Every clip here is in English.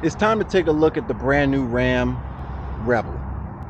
It's time to take a look at the brand new Ram Rebel.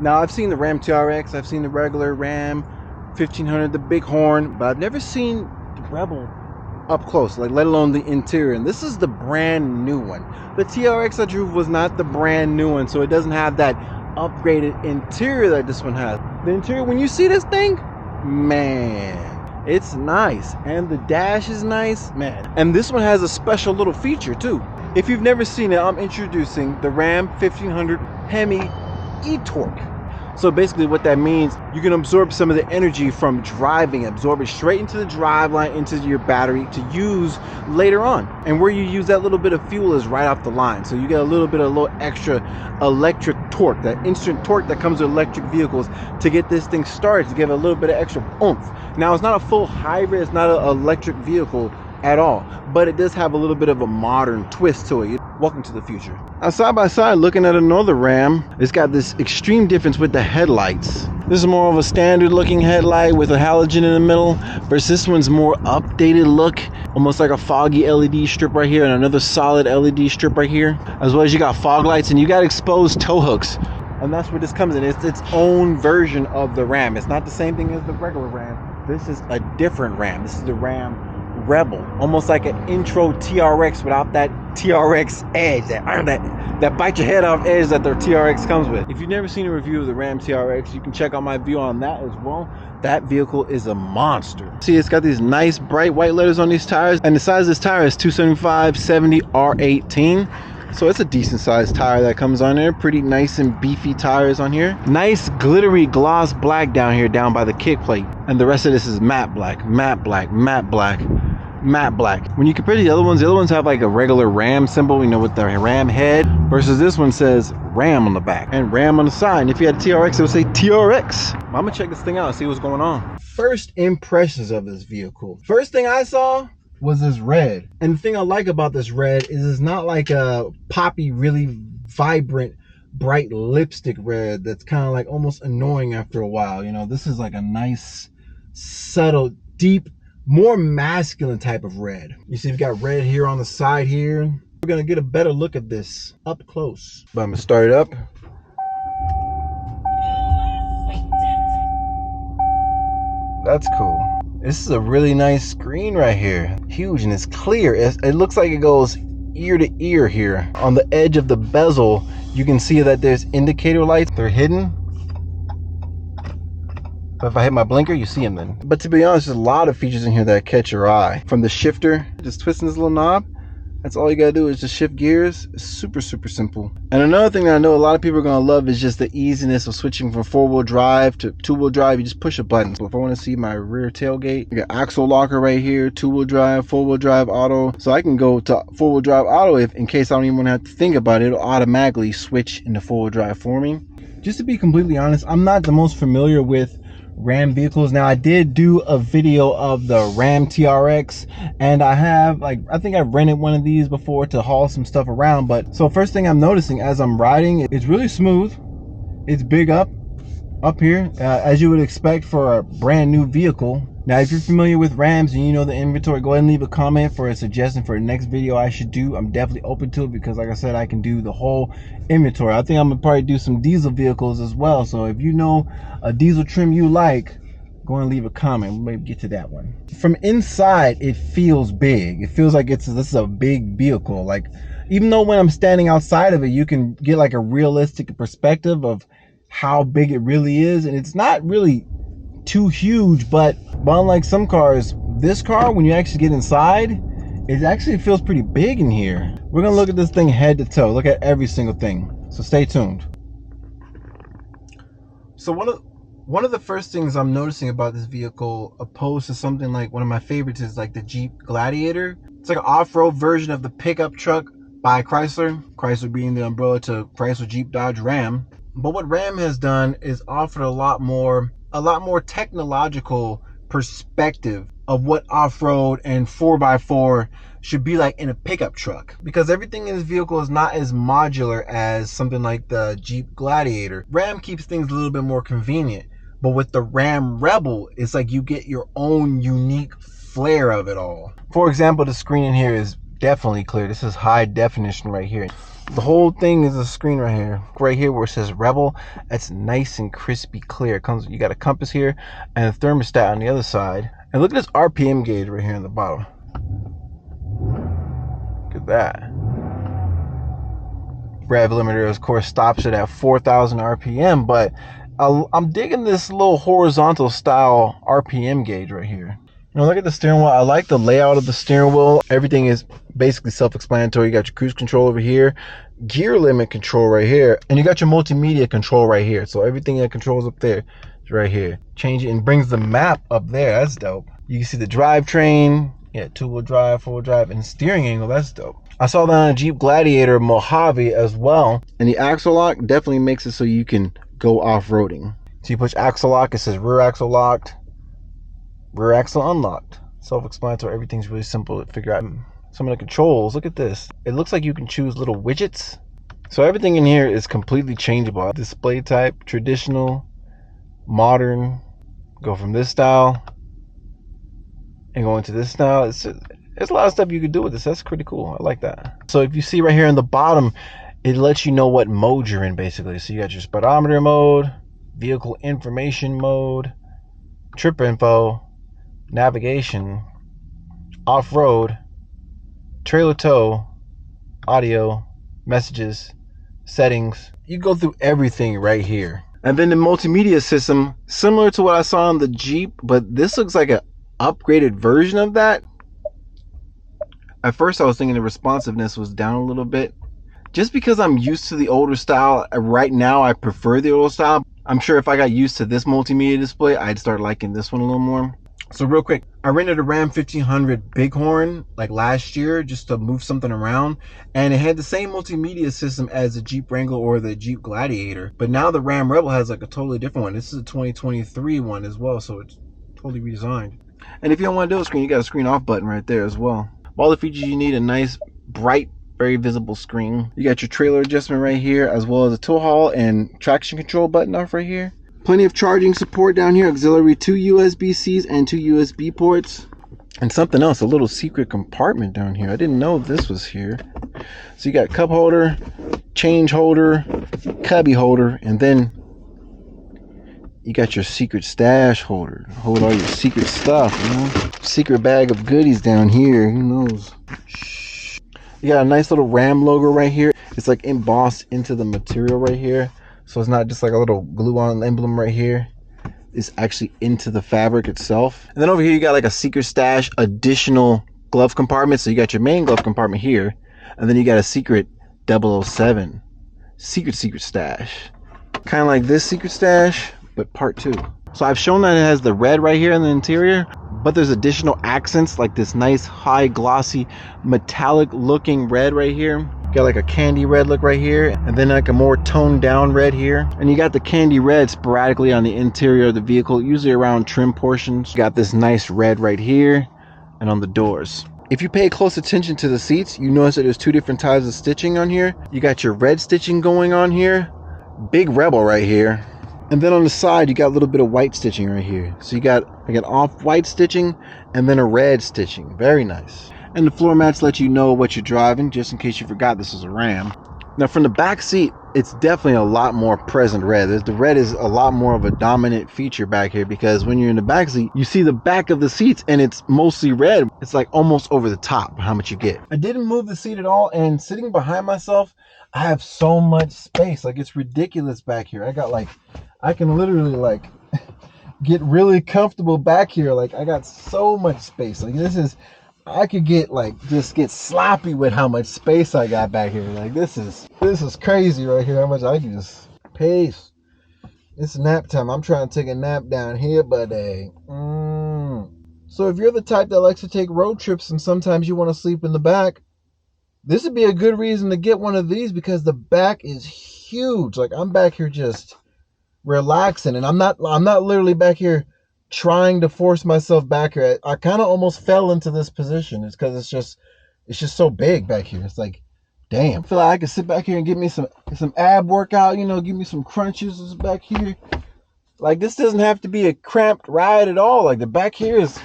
Now, I've seen the Ram TRX, I've seen the regular Ram 1500, the big horn, but I've never seen the Rebel up close, like let alone the interior. And this is the brand new one. The TRX I drove was not the brand new one, so it doesn't have that upgraded interior that this one has. The interior, when you see this thing, man, it's nice, and the dash is nice, man. And this one has a special little feature too. If you've never seen it, I'm introducing the Ram 1500 HEMI e-torque. So basically what that means, you can absorb some of the energy from driving, absorb it straight into the drive line, into your battery to use later on. And where you use that little bit of fuel is right off the line. So you get a little extra electric torque, that instant torque that comes with electric vehicles to get this thing started, to give it a little bit of extra oomph. Now, it's not a full hybrid, it's not an electric vehicle at all, but it does have a little bit of a modern twist to it. Welcome to the future. Now, side by side, looking at another Ram, it's got this extreme difference with the headlights. This is more of a standard looking headlight with a halogen in the middle, versus this one's more updated look, almost like a foggy LED strip right here and another solid LED strip right here, as well as you got fog lights and you got exposed tow hooks. And that's where this comes in. It's its own version of the Ram. It's not the same thing as the regular Ram. This is a different Ram. This is the Ram Rebel, almost like an intro TRX without that TRX edge, that bite your head off edge that their TRX comes with. If you've never seen a review of the Ram TRX, you can check out my view on that as well. That vehicle is a monster. See, it's got these nice bright white letters on these tires, and the size of this tire is 275/70 R18. So it's a decent sized tire that comes on there. Pretty nice and beefy tires on here. Nice glittery gloss black down here, down by the kick plate. And the rest of this is matte black, matte black, matte black, matte black. When you compare the other ones have like a regular Ram symbol, you know, with the Ram head, versus this one says Ram on the back and Ram on the side. And if you had a TRX, it would say TRX. I'm gonna check this thing out and see what's going on. First impressions of this vehicle. First thing I saw was this red. And the thing I like about this red is it's not like a poppy, really vibrant, bright lipstick red that's kind of like almost annoying after a while. You know, this is like a nice, subtle, deep, more masculine type of red. You see, we've got red here on the side here. We're gonna get a better look at this up close. But I'm gonna start it up. That's cool. This is a really nice screen right here. Huge, and it's clear. It looks like it goes ear to ear here. On the edge of the bezel, you can see that there's indicator lights. They're hidden. But if I hit my blinker, you see them then. But to be honest, there's a lot of features in here that catch your eye. From the shifter, just twisting this little knob. That's all you gotta do is just shift gears. It's super, super simple. And another thing that I know a lot of people are gonna love is just the easiness of switching from 4-wheel drive to 2-wheel drive. You just push a button. So if I wanna see my rear tailgate, you got axle locker right here, 2-wheel drive, 4-wheel drive auto. So I can go to 4-wheel drive auto if, in case I don't even wanna have to think about it, it'll automatically switch into 4-wheel drive for me. Just to be completely honest, I'm not the most familiar with Ram vehicles. Now, I did do a video of the Ram TRX, and I think I've rented one of these before to haul some stuff around. But so first thing I'm noticing as I'm riding, it's really smooth. It's big up here, as you would expect for a brand new vehicle. Now, if you're familiar with Rams and you know the inventory, go ahead and leave a comment for a suggestion for the next video I should do. I'm definitely open to it because, like I said, I can do the whole inventory. I think I'm gonna probably do some diesel vehicles as well. So if you know a diesel trim you like, go and leave a comment. We'll maybe get to that one. From inside, it feels big. It feels like this is a big vehicle. Like, even though when I'm standing outside of it, you can get like a realistic perspective of how big it really is, and it's not really too huge, but unlike some cars, this car, when you actually get inside, it actually feels pretty big in here. We're gonna look at this thing head to toe, look at every single thing, so stay tuned. So one of the first things I'm noticing about this vehicle, opposed to something like one of my favorites, is like the Jeep Gladiator. It's like an off-road version of the pickup truck by Chrysler being the umbrella to Chrysler, Jeep, Dodge, Ram. But what Ram has done is offered a lot more technological perspective of what off-road and 4x4 should be like in a pickup truck, because everything in this vehicle is not as modular as something like the Jeep Gladiator. Ram keeps things a little bit more convenient, but with the Ram Rebel, it's like you get your own unique flair of it all. For example, the screen in here is definitely clear. This is high definition right here. The whole thing is a screen right here. Right here where it says Rebel, that's nice and crispy clear. It comes, you got a compass here and a thermostat on the other side. And look at this RPM gauge right here in the bottom. Look at that. Rev limiter, of course, stops it at 4,000 RPM, but I'm digging this little horizontal style RPM gauge right here. Now look at the steering wheel. I like the layout of the steering wheel. Everything is basically self-explanatory. You got your cruise control over here, gear limit control right here, and you got your multimedia control right here. So everything that controls up there is right here. Change it and brings the map up there. That's dope. You can see the drivetrain. Yeah, two-wheel drive, four-wheel drive, and steering angle. That's dope. I saw that on a Jeep Gladiator Mojave as well. And the axle lock definitely makes it so you can go off-roading. So you push axle lock, it says rear axle locked, rear axle unlocked. Self-explanatory. Everything's really simple to figure out. Some of the controls, look at this. It looks like you can choose little widgets. So everything in here is completely changeable. Display type, traditional, modern. Go from this style and go into this style. There's a lot of stuff you can do with this. That's pretty cool. I like that. So if you see right here in the bottom, it lets you know what mode you're in basically. So you got your speedometer mode, vehicle information mode, trip info, navigation, off-road, trailer tow, audio, messages, settings. You go through everything right here. And then the multimedia system, similar to what I saw on the Jeep, but this looks like an upgraded version of that. At first I was thinking the responsiveness was down a little bit. Just because I'm used to the older style, right now I prefer the older style. I'm sure if I got used to this multimedia display, I'd start liking this one a little more. So real quick, I rented a Ram 1500 Bighorn like last year just to move something around, and it had the same multimedia system as the Jeep Wrangler or the Jeep Gladiator, but now the Ram Rebel has like a totally different one. This is a 2023 one as well, so it's totally redesigned. And if you don't want to do a screen, you got a screen off button right there as well. All the features you need: a nice bright, very visible screen. You got your trailer adjustment right here, as well as a tow haul and traction control button off right here. Plenty of charging support down here. Auxiliary 2 USB-Cs and 2 USB ports. And something else, a little secret compartment down here. I didn't know this was here. So you got cup holder, change holder, cubby holder, and then you got your secret stash holder. Hold all your secret stuff, you know? Secret bag of goodies down here. Who knows? You got a nice little Ram logo right here. It's like embossed into the material right here. So it's not just like a little glue-on emblem right here. It's actually into the fabric itself. And then over here you got like a secret stash additional glove compartment. So you got your main glove compartment here, and then you got a secret 007 secret stash. Kind of like this secret stash, but part 2. So I've shown that it has the red right here in the interior, but there's additional accents like this nice high glossy metallic looking red right here. Got like a candy red look right here, and then like a more toned down red here. And you got the candy red sporadically on the interior of the vehicle, usually around trim portions. You got this nice red right here and on the doors. If you pay close attention to the seats, you notice that there's 2 different types of stitching on here. You got your red stitching going on here, big Rebel right here. And then on the side, you got a little bit of white stitching right here. So you got like an off-white stitching and then a red stitching. Very nice. And the floor mats let you know what you're driving, just in case you forgot this is a Ram. Now from the back seat, it's definitely a lot more present red. The red is a lot more of a dominant feature back here, because when you're in the back seat, you see the back of the seats and it's mostly red. It's like almost over the top how much you get. I didn't move the seat at all, and sitting behind myself, I have so much space. Like, it's ridiculous back here. I can literally like get really comfortable back here. Like, I got so much space. Like, I could get just get sloppy with how much space I got back here. Like, this is crazy right here. How much I can just pace. It's nap time. I'm trying to take a nap down here, buddy. So if you're the type that likes to take road trips and sometimes you want to sleep in the back, this would be a good reason to get one of these, because the back is huge. Like, I'm back here just relaxing, and I'm not literally back here trying to force myself back here. I kind of almost fell into this position. It's because it's just so big back here. It's like, damn. I feel like I could sit back here and give me some ab workout, give me some crunches back here. Like, this doesn't have to be a cramped ride at all. Like, the back here is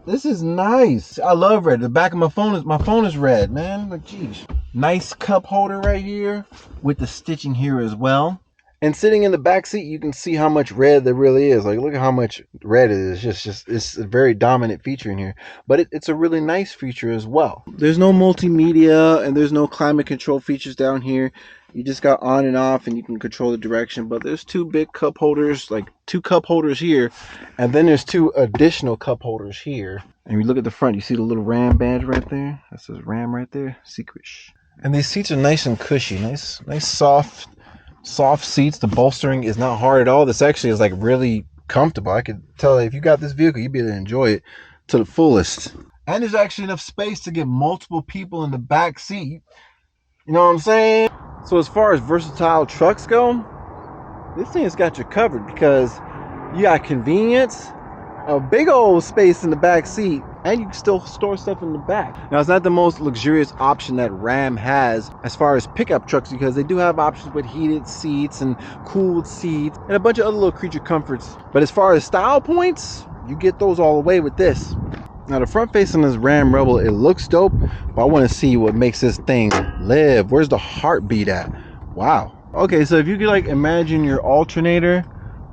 This is nice. I love red. The back of my phone is red, man. Like, geez. Nice cup holder right here with the stitching here as well. And sitting in the back seat, you can see how much red there really is. Like, look at how much red it is. Just it's a very dominant feature in here. But it's a really nice feature as well. There's no multimedia and there's no climate control features down here. You just got on and off and you can control the direction. But there's two big cup holders, like two cup holders here. And then there's two additional cup holders here. And you look at the front, you see the little Ram badge right there? That says Ram right there. Secret. And these seats are nice and cushy. Nice soft seats. The bolstering is not hard at all. This actually is like really comfortable. I could tell if you got this vehicle, you'd be able to enjoy it to the fullest. And there's actually enough space to get multiple people in the back seat. You know what I'm saying? So as far as versatile trucks go, this thing has got you covered because you got convenience, a big old space in the back seat, and you can still store stuff in the back. Now, it's not the most luxurious option that Ram has as far as pickup trucks, because they do have options with heated seats and cooled seats and a bunch of other little creature comforts. But as far as style points, you get those all the way with this. Now, the front face on this Ram Rebel, it looks dope, but I want to see what makes this thing live. Where's the heartbeat at? Wow. Okay, so if you could like imagine your alternator,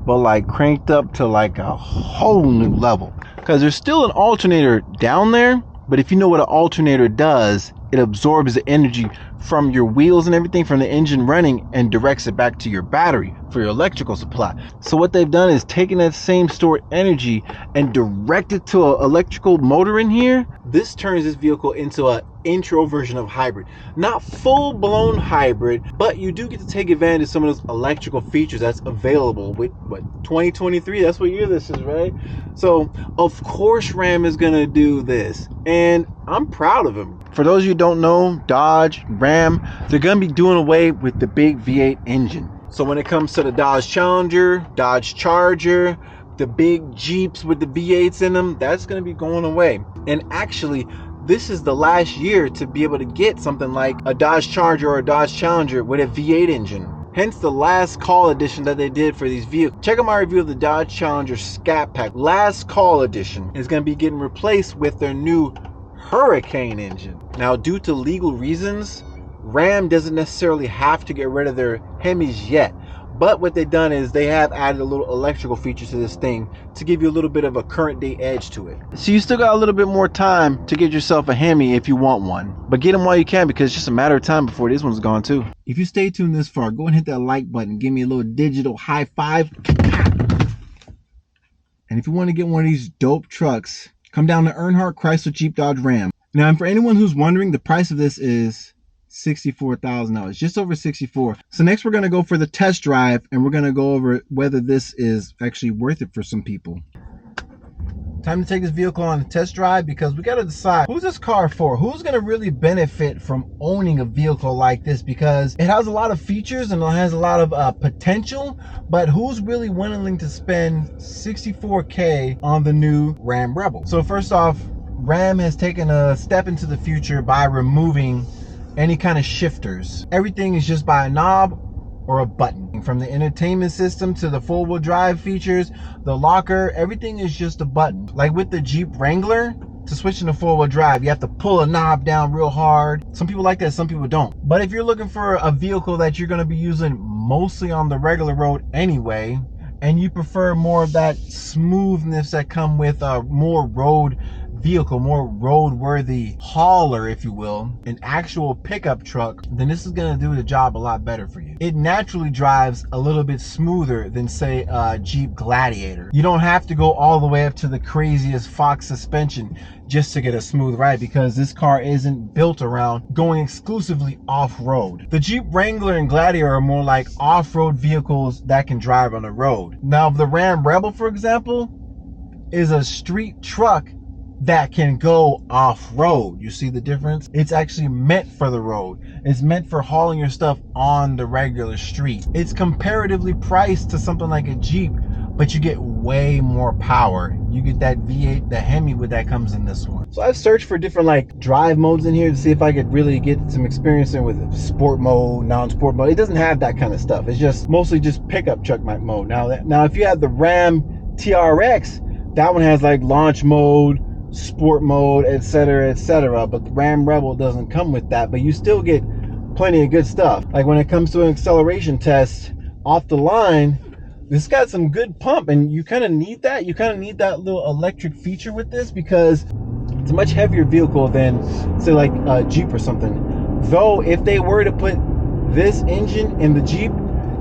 but like cranked up to like a whole new level, because there's still an alternator down there, but if you know what an alternator does, it absorbs the energy from your wheels and everything from the engine running and directs it back to your battery for your electrical supply. So what they've done is taken that same stored energy and directed to an electrical motor in here. This turns this vehicle into an intro version of hybrid. Not full-blown hybrid, but you do get to take advantage of some of those electrical features that's available with, what, 2023? That's what year this is, right? So, of course Ram is gonna do this, and I'm proud of him. For those of you who don't know, Dodge, Ram, they're gonna be doing away with the big V8 engine. So when it comes to the Dodge Challenger, Dodge Charger, the big Jeeps with the V8s in them, that's gonna be going away. And actually, this is the last year to be able to get something like a Dodge Charger or a Dodge Challenger with a V8 engine. Hence the last call edition that they did for these vehicles. Check out my review of the Dodge Challenger Scat Pack. Last call edition is going to be getting replaced with their new Hurricane engine. Now, due to legal reasons, Ram doesn't necessarily have to get rid of their HEMIs yet. But what they've done is they have added a little electrical feature to this thing to give you a little bit of a current day edge to it. So you still got a little bit more time to get yourself a HEMI if you want one. But get them while you can, because it's just a matter of time before this one's gone too. If you stay tuned this far, go and hit that like button. Give me a little digital high five. And if you want to get one of these dope trucks, come down to Earnhardt Chrysler Jeep Dodge Ram. Now, and for anyone who's wondering, the price of this is $64,000, just over 64. So next we're going to go for the test drive, and we're going to go over whether this is actually worth it for some people. Time to take this vehicle on a test drive, because we got to decide who's this car for. Who's going to really benefit from owning a vehicle like this, because it has a lot of features and it has a lot of potential, but who's really willing to spend $64K on the new Ram Rebel? So first off, Ram has taken a step into the future by removing any kind of shifters. Everything is just by a knob or a button. From the entertainment system to the four-wheel drive features, the locker, everything is just a button. Like with the Jeep Wrangler, to switch into four-wheel drive, you have to pull a knob down real hard. Some people like that, some people don't. But if you're looking for a vehicle that you're gonna be using mostly on the regular road anyway, and you prefer more of that smoothness that come with a more road vehicle, more road-worthy hauler, if you will, an actual pickup truck, then this is going to do the job a lot better for you. It naturally drives a little bit smoother than, say, a Jeep Gladiator. You don't have to go all the way up to the craziest Fox suspension just to get a smooth ride, because this car isn't built around going exclusively off-road. The Jeep Wrangler and Gladiator are more like off-road vehicles that can drive on the road. Now, the Ram Rebel, for example, is a street truck that can go off-road. You see the difference? It's actually meant for the road. It's meant for hauling your stuff on the regular street. It's comparatively priced to something like a Jeep, but you get way more power. You get that V8, the HEMI with that comes in this one. So I've searched for different like drive modes in here to see if I could really get some experience in with sport mode, non-sport mode. It doesn't have that kind of stuff. It's just mostly just pickup truck mode. Now if you have the Ram TRX, that one has like launch mode, sport mode, etc., etc. But the Ram Rebel doesn't come with that, but you still get plenty of good stuff. Like when it comes to an acceleration test off the line, this got some good pump, and you kind of need that. You kind of need that little electric feature with this because it's a much heavier vehicle than, say, like a Jeep or something. Though, if they were to put this engine in the Jeep,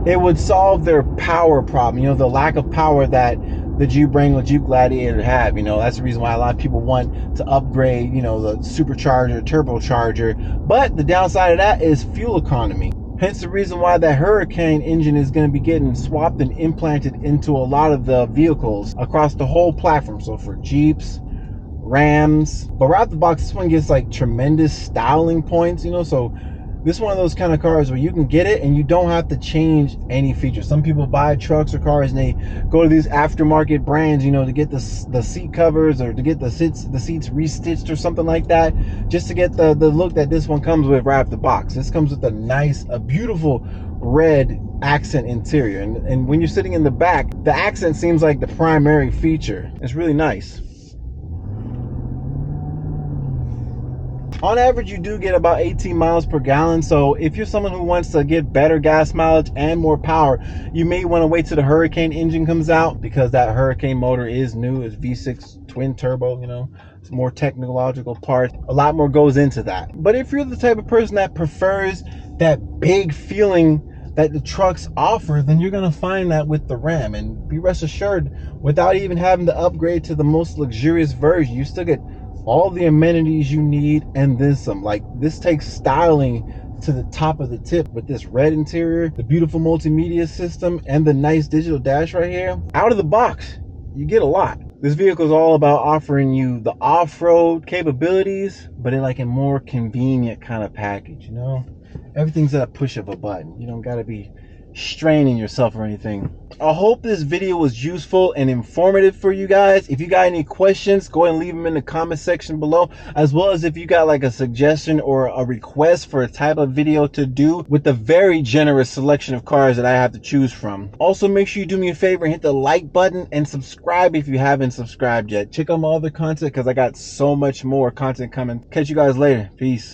it would solve their power problem. You know, the lack of power that the Jeep Wrangler, Jeep Gladiator have. You know, that's the reason why a lot of people want to upgrade, you know, the supercharger, turbocharger. But the downside of that is fuel economy. Hence the reason why that Hurricane engine is going to be getting swapped and implanted into a lot of the vehicles across the whole platform. So for Jeeps, Rams, but right out the box, this one gets like tremendous styling points, you know. So this is one of those kind of cars where you can get it and you don't have to change any features. Some people buy trucks or cars and they go to these aftermarket brands, you know, to get the seat covers or to get the seats restitched or something like that, just to get the look that this one comes with right out the box. This comes with a beautiful red accent interior, and when you're sitting in the back, the accent seems like the primary feature. It's really nice. On average, you do get about 18 miles per gallon. So if you're someone who wants to get better gas mileage and more power, you may want to wait till the Hurricane engine comes out, because that Hurricane motor is new. It's V6 twin turbo, you know. It's more technological parts. A lot more goes into that. But if you're the type of person that prefers that big feeling that the trucks offer, then you're going to find that with the Ram. And be rest assured, without even having to upgrade to the most luxurious version, you still get all the amenities you need and then some. Like, this takes styling to the top of the tip with this red interior, the beautiful multimedia system, and the nice digital dash right here. Out of the box, you get a lot. This vehicle is all about offering you the off-road capabilities, but in like a more convenient kind of package, you know? Everything's at a push of a button. You don't gotta be straining yourself or anything. I hope this video was useful and informative for you guys. If you got any questions, go ahead and leave them in the comment section below, as well as if you got like a suggestion or a request for a type of video to do with the very generous selection of cars that I have to choose from. Also, make sure you do me a favor and hit the like button and subscribe if you haven't subscribed yet. Check out my other content because I got so much more content coming. Catch you guys later. Peace.